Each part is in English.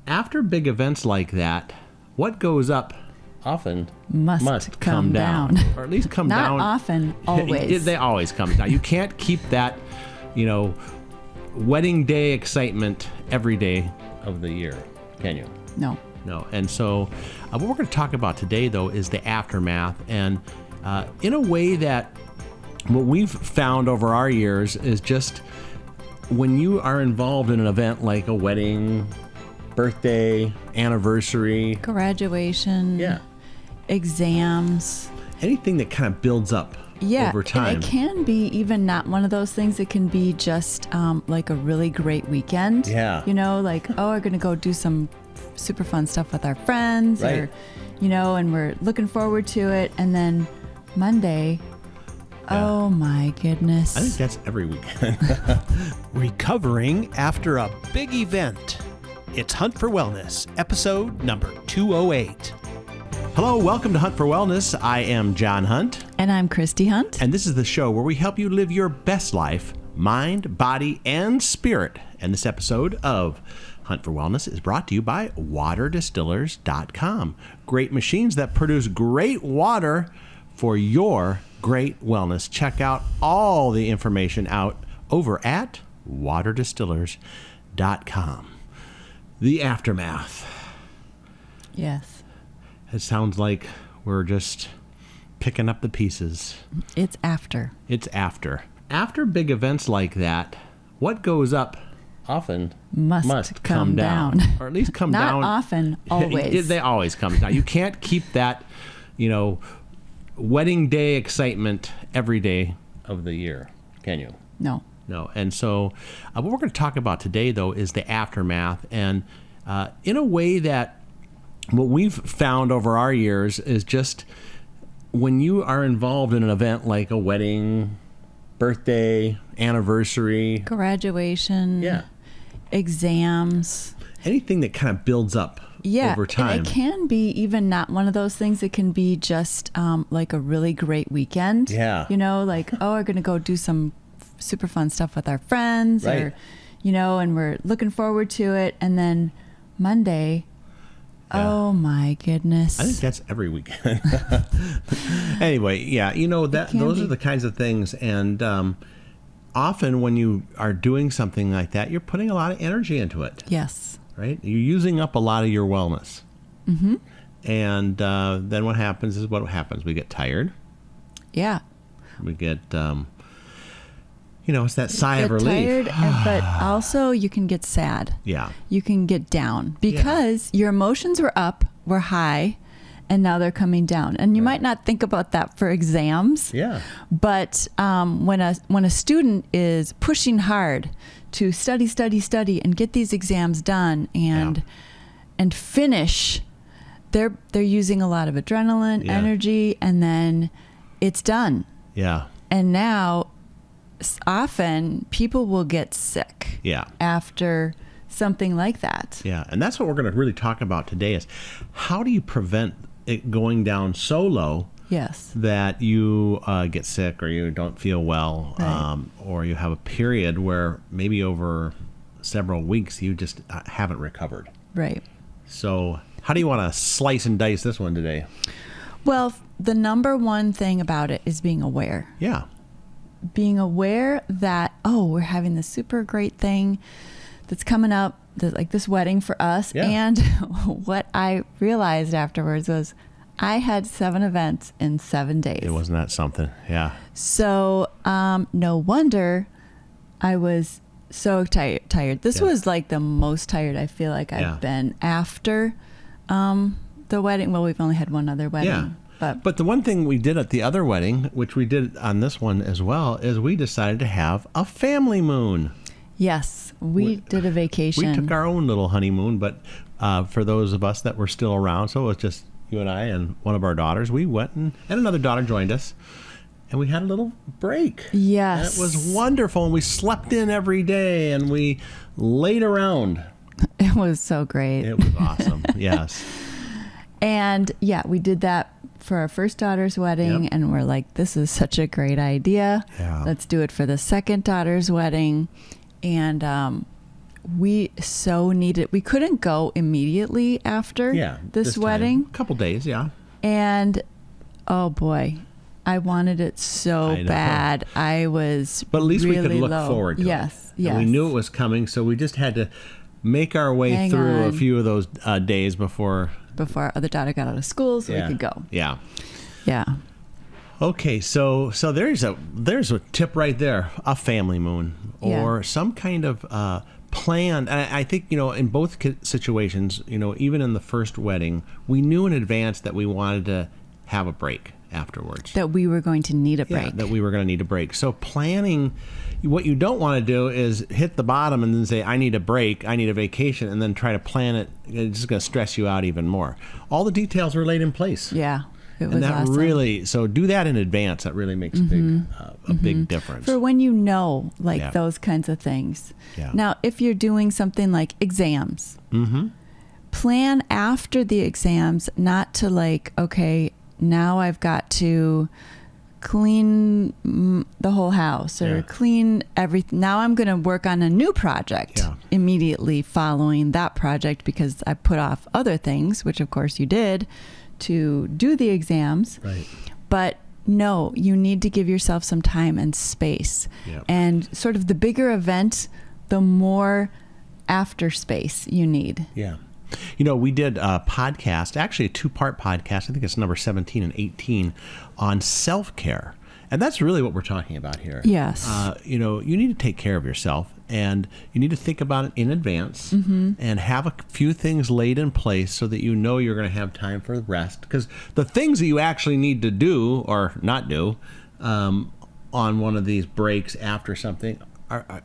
After big events like that, what goes up often must come down. Or at least come Not down. Not often, always. They always come down. You can't keep that, wedding day excitement every day of the year, can you? No. No. And so what we're going to talk about today, though, is the aftermath. And in a way that what we've found over our years is just when you are involved in an event like a wedding, birthday, anniversary, graduation, exams, anything that kind of builds up over time. And it can be even not one of those things. It can be just like a really great weekend. Yeah. Like, we're going to go do some super fun stuff with our friends, right. or, and we're looking forward to it. And then Monday, oh my goodness. I think that's every weekend. Recovering after a big event. It's Hunt for Wellness, episode number 208. Hello, welcome to Hunt for Wellness. I am John Hunt. And I'm Christy Hunt. And this is the show where we help you live your best life, mind, body, and spirit. And this episode of Hunt for Wellness is brought to you by waterdistillers.com. Great machines that produce great water for your great wellness. Check out all the information out over at waterdistillers.com. The aftermath. Yes. It sounds like we're just picking up the pieces. It's after. It's after. After big events like that, what goes up often must come down. Or at least come Not down. Not often, always. They always come down. You can't keep that, wedding day excitement every day of the year, can you? No. No. And so what we're going to talk about today, though, is the aftermath. And in a way that what we've found over our years is just when you are involved in an event like a wedding, birthday, anniversary, graduation, exams, anything that kind of builds up over time. And it can be even not one of those things. It can be just like a really great weekend. Yeah. Like, we're going to go do some super fun stuff with our friends, right. or, and we're looking forward to it. And then Monday, oh my goodness. I think that's every weekend. Anyway, those are the kinds of things. And often when you are doing something like that, you're putting a lot of energy into it. Yes. Right? You're using up a lot of your wellness. Mm-hmm. And then what happens is what happens. We get tired. Yeah. We get, it's that sigh of relief. Tired, but also you can get sad. Yeah. You can get down because your emotions were up, were high, and now they're coming down. And you might not think about that for exams. Yeah. But when a student is pushing hard to study, and get these exams done and finish, they're using a lot of adrenaline, energy, and then it's done. Yeah. And now often people will get sick after something like that. Yeah. And that's what we're going to really talk about today is how do you prevent it going down so low that you get sick or you don't feel well, right. Or you have a period where maybe over several weeks you just haven't recovered. Right. So how do you want to slice and dice this one today? Well, the number one thing about it is being aware. Yeah. Being aware that, we're having this super great thing that's coming up, like this wedding for us. Yeah. And what I realized afterwards was I had 7 events in 7 days. It wasn't that something. Yeah. So no wonder I was so tired. This was like the most tired I feel like I've been after the wedding. Well, we've only had one other wedding. Yeah. But the one thing we did at the other wedding, which we did on this one as well, is we decided to have a family moon. Yes, we did a vacation. We took our own little honeymoon, but for those of us that were still around, so it was just you and I and one of our daughters, we went and another daughter joined us, and we had a little break. Yes. And it was wonderful, and we slept in every day, and we laid around. It was so great. It was awesome, yes. And we did that for our first daughter's wedding, and we're like, this is such a great idea. Yeah. Let's do it for the second daughter's wedding. And we so needed. We couldn't go immediately after this wedding. A couple days, yeah. And oh boy, I wanted it so bad. I was But at least really we could look low. forward to it. Yes. And we knew it was coming, so we just had to make our way through a few of those days before our other daughter got out of school, so we could go. Yeah. Yeah. Okay, so there's a tip right there, a family moon or some kind of plan. And I think, in both situations, even in the first wedding, we knew in advance that we wanted to have a break afterwards. That we were going to need a break. Yeah, that we were going to need a break. So planning, what you don't want to do is hit the bottom and then say, I need a break, I need a vacation, and then try to plan it. It's just going to stress you out even more. All the details are laid in place. Yeah. It was and that awesome. really, so do that in advance. That really makes a big difference. For when those kinds of things. Yeah. Now, if you're doing something like exams, plan after the exams, not to okay, now I've got to clean the whole house or clean everything. Now I'm going to work on a new project immediately following that project because I put off other things, which of course you did, to do the exams. Right. But no, you need to give yourself some time and space. Yep. And sort of the bigger event, the more after space you need. Yeah. We did a podcast, actually a 2-part podcast. I think it's number 17 and 18 on self-care. And that's really what we're talking about here. Yes. You need to take care of yourself, and you need to think about it in advance and have a few things laid in place so that you're going to have time for rest. Because the things that you actually need to do or not do on one of these breaks after something,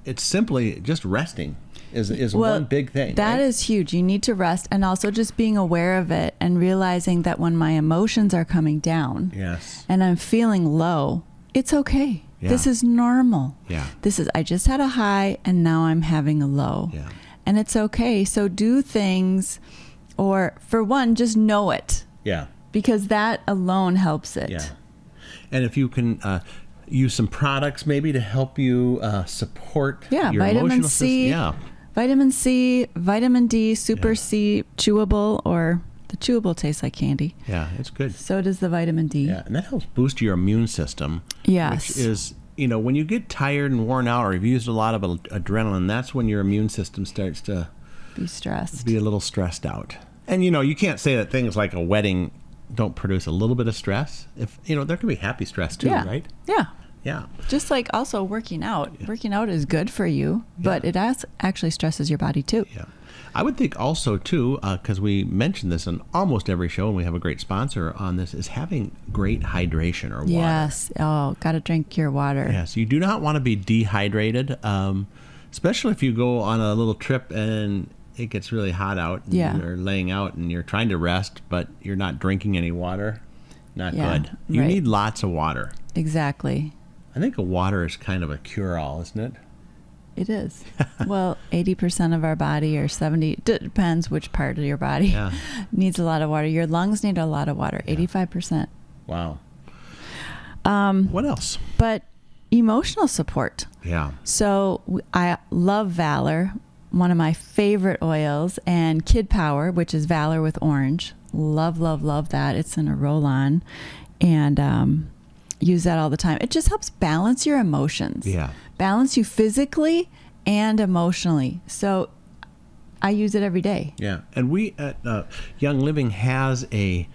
it's simply just resting is one big thing. That is huge. You need to rest, and also just being aware of it and realizing that when my emotions are coming down and I'm feeling low, it's okay. Yeah. This is normal. Yeah. I just had a high and now I'm having a low. Yeah. And it's okay. So do things, or for one, just know it. Yeah. Because that alone helps it. Yeah. And if you can use some products maybe to help you support your emotional system. Yeah. Vitamin C, vitamin D, Super C, chewable, or the chewable tastes like candy. Yeah, it's good. So does the vitamin D. Yeah, and that helps boost your immune system. Yes. Which is, when you get tired and worn out or you've used a lot of adrenaline, that's when your immune system starts to be a little stressed out. And, you can't say that things like a wedding don't produce a little bit of stress. If there can be happy stress too, right? Yeah. Yeah. Just like also working out. Yeah. Working out is good for you, but it actually stresses your body too. Yeah. I would think also too, because we mentioned this in almost every show, and we have a great sponsor on this, is having great hydration or water. Yes. Oh, got to drink your water. Yes. You do not want to be dehydrated, especially if you go on a little trip and it gets really hot out and you're laying out and you're trying to rest, but you're not drinking any water. Not good. You need lots of water. Exactly. I think water is kind of a cure-all, isn't it? It is. Well, 80% of our body, or 70, depends which part of your body, needs a lot of water. Your lungs need a lot of water, 85%. Wow. What else? But emotional support. Yeah. So I love Valor, one of my favorite oils, and KidPower, which is Valor with orange. Love, love, love that. It's in a roll-on. And use that all the time. It just helps balance your emotions. Yeah. Balance you physically and emotionally. So I use it every day. Yeah. And we at Young Living has a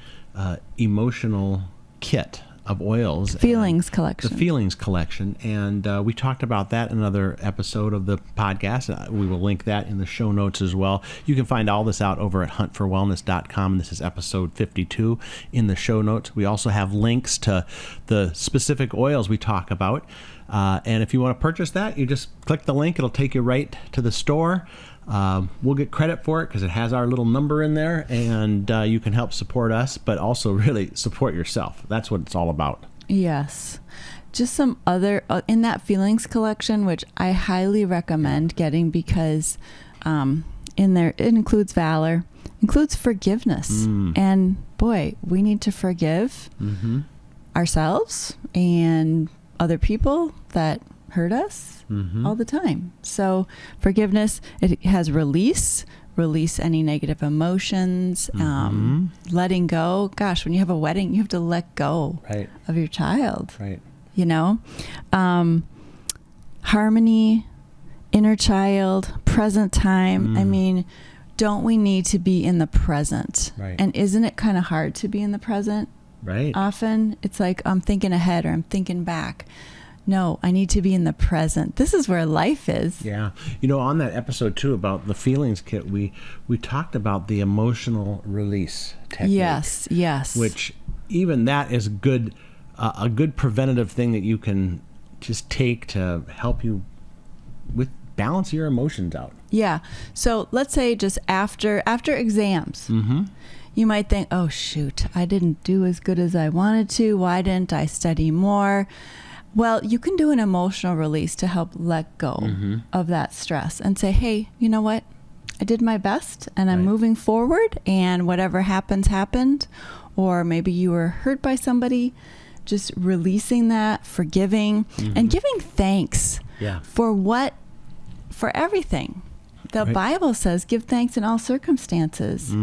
emotional kit of oils. Feelings collection. The Feelings collection. And we talked about that in another episode of the podcast. We will link that in the show notes as well. You can find all this out over at huntforwellness.com. This is episode 52 in the show notes. We also have links to the specific oils we talk about. And if you want to purchase that, you just click the link. It'll take you right to the store. We'll get credit for it because it has our little number in there, and you can help support us, but also really support yourself. That's what it's all about. Yes. Just some other, in that Feelings collection, which I highly recommend getting because in there, it includes Valor, includes forgiveness. And boy, we need to forgive ourselves and other people that hurt us all the time. So forgiveness, it has release any negative emotions, letting go. Gosh, when you have a wedding, you have to let go of your child, you know, harmony, inner child, present time. I mean, don't we need to be in the present? And isn't it kind of hard to be in the present? Often it's like, I'm thinking ahead or I'm thinking back. No, I need to be in the present. This is where life is. Yeah. You know, on that episode too about the feelings kit, we talked about the emotional release technique. Yes. Which even that is good, a good preventative thing that you can just take to help you with balance your emotions out. Yeah. So let's say just after exams, you might think, oh shoot, I didn't do as good as I wanted to. Why didn't I study more? Well, you can do an emotional release to help let go of that stress and say, hey, you know what? I did my best and I'm moving forward, and whatever happens, happened. Or maybe you were hurt by somebody, just releasing that, forgiving, and giving thanks for everything. The Bible says, give thanks in all circumstances.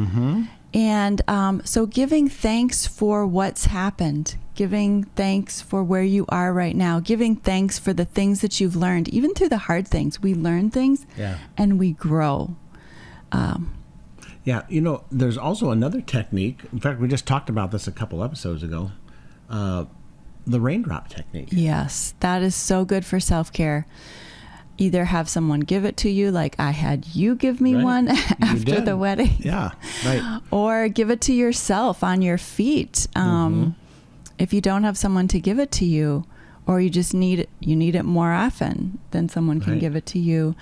And so giving thanks for what's happened, giving thanks for where you are right now, giving thanks for the things that you've learned, even through the hard things. We learn things and we grow. Yeah, you know, there's also another technique. In fact, we just talked about this a couple episodes ago, the raindrop technique. Yes, that is so good for self-care. Either have someone give it to you, like I had you give me one after the wedding. Yeah, right. Or give it to yourself on your feet. If you don't have someone to give it to you, or you just need it more often, then someone can give it to you.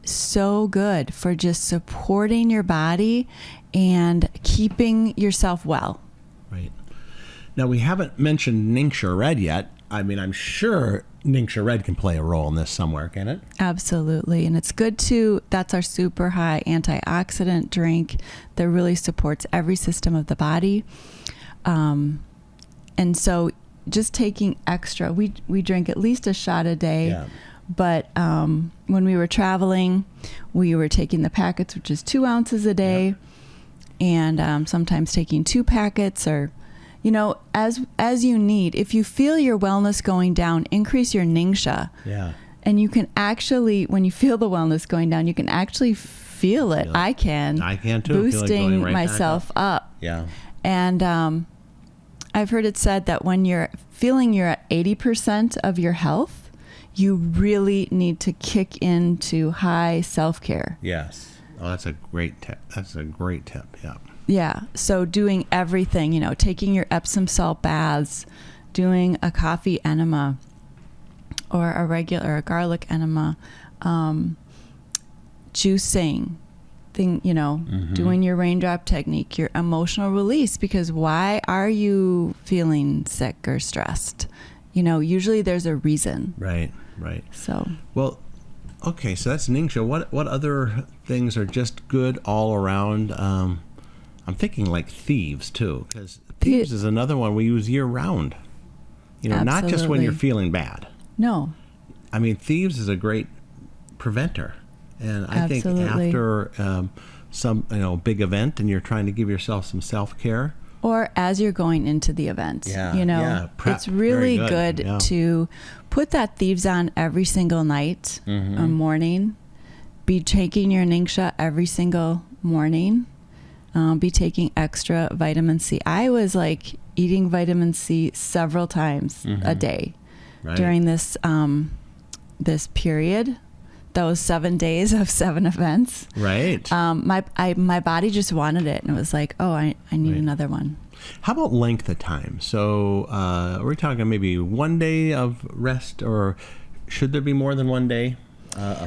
So good for just supporting your body and keeping yourself well. Right. Now, we haven't mentioned NingXia Red yet. I mean, I'm sure NingXia Red can play a role in this somewhere, can it? Absolutely. And it's good that's our super high antioxidant drink that really supports every system of the body. And so just taking extra, we drink at least a shot a day. Yeah. But when we were traveling, we were taking the packets, which is 2 ounces a day, and sometimes taking 2 packets, or, you know, as you need. If you feel your wellness going down, increase your NingXia. Yeah. And you can actually, when you feel the wellness going down, you can actually feel it. I can too. Boosting myself up. Yeah. And I've heard it said that when you're feeling you're at 80% of your health, you really need to kick into high self-care. Yes. Oh, that's a great tip. Yeah. Yeah. So doing everything, you know, taking your Epsom salt baths, doing a coffee enema or a garlic enema, juicing, doing your raindrop technique, your emotional release, because why are you feeling sick or stressed? You know, usually there's a reason. Right. So. Well, okay, so that's NingXia. What other things are just good all around? I'm thinking like Thieves too, because Thieves is another one we use year round. You know, Absolutely. Not just when you're feeling bad. No. I mean, Thieves is a great preventer. And I think after some big event and you're trying to give yourself some self-care. Or as you're going into the event. Prep. It's really good to put that Thieves on every single night, a morning. Be taking your NingXia every single morning. Be taking extra vitamin C. I was like eating vitamin C several times a day during this period. Those 7 days of 7 events. Right. My body just wanted it, and it was like, oh, I need another one. How about length of time? So we're talking maybe 1 day of rest, or should there be more than 1 day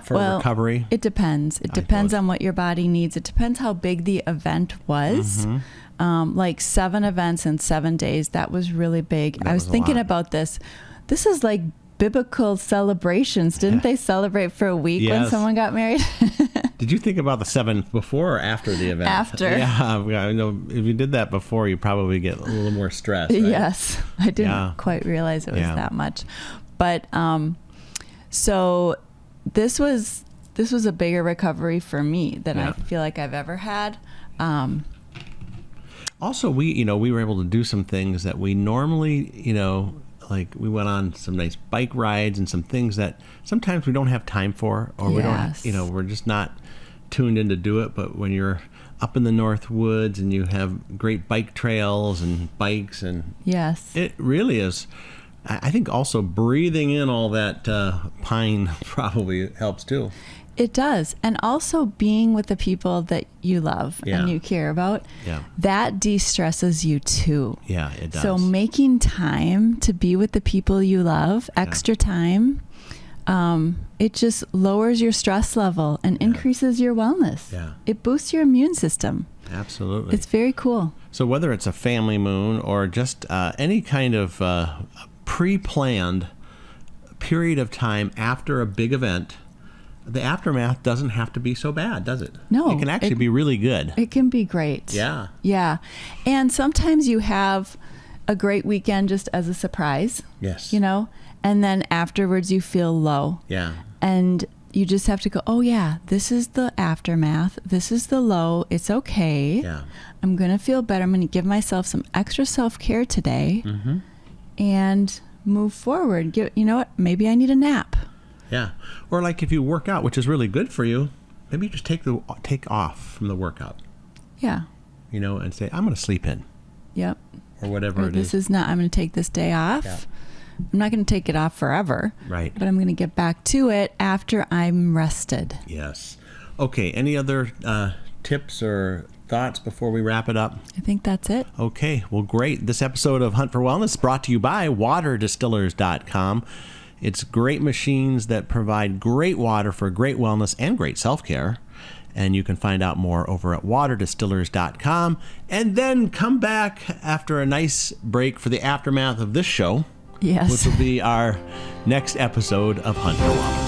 for recovery? It depends. It depends on what your body needs. It depends how big the event was. Like 7 events in 7 days, that was really big. I was thinking about this. This is like biblical celebrations. Didn't they celebrate for a week when someone got married? Did you think about the 7th before or after the event? After. Yeah, I know if you did that before, you probably get a little more stress. Right? Yes, I didn't quite realize it was that much. But So this was a bigger recovery for me than Yeah. I feel like I've ever had. Also, we were able to do some things that we normally, like we went on some nice bike rides and some things that sometimes we don't have time for, or we Yes. don't, we're just not tuned in to do it. But when you're up in the North Woods and you have great bike trails and bikes, and Yes. it really is. I think also breathing in all that pine probably helps too. It does. And also being with the people that you love Yeah. and you care about, Yeah. that de-stresses you too. Yeah, it does. So making time to be with the people you love, extra time, it just lowers your stress level and increases your wellness. Yeah. It boosts your immune system. Absolutely. It's very cool. So whether it's a family moon or just any kind of pre-planned period of time after a big event, the aftermath doesn't have to be so bad, does it? No, It can actually be really good. It can be great. Yeah. Yeah. And sometimes you have a great weekend just as a surprise. Yes. And then afterwards you feel low. Yeah. And you just have to go, oh yeah, this is the aftermath. This is the low. It's okay. Yeah. I'm going to feel better. I'm going to give myself some extra self-care today and move forward. You know what? Maybe I need a nap. Yeah. Or like if you work out, which is really good for you, maybe you just take off from the workout, Yeah. and say, I'm going to sleep in, Yep. or whatever Or it this is. is not, I'm going to take this day off. Yeah. I'm not going to take it off forever. Right. But I'm going to get back to it after I'm rested. Yes. Okay. Any other tips or thoughts before we wrap it up? I think that's it. Okay, well, great. This episode of Hunt for Wellness is brought to you by waterdistillers.com. It's great machines that provide great water for great wellness and great self-care. And you can find out more over at waterdistillers.com. And then come back after a nice break for the aftermath of this show, Yes. which will be our next episode of Hunt for Wellness.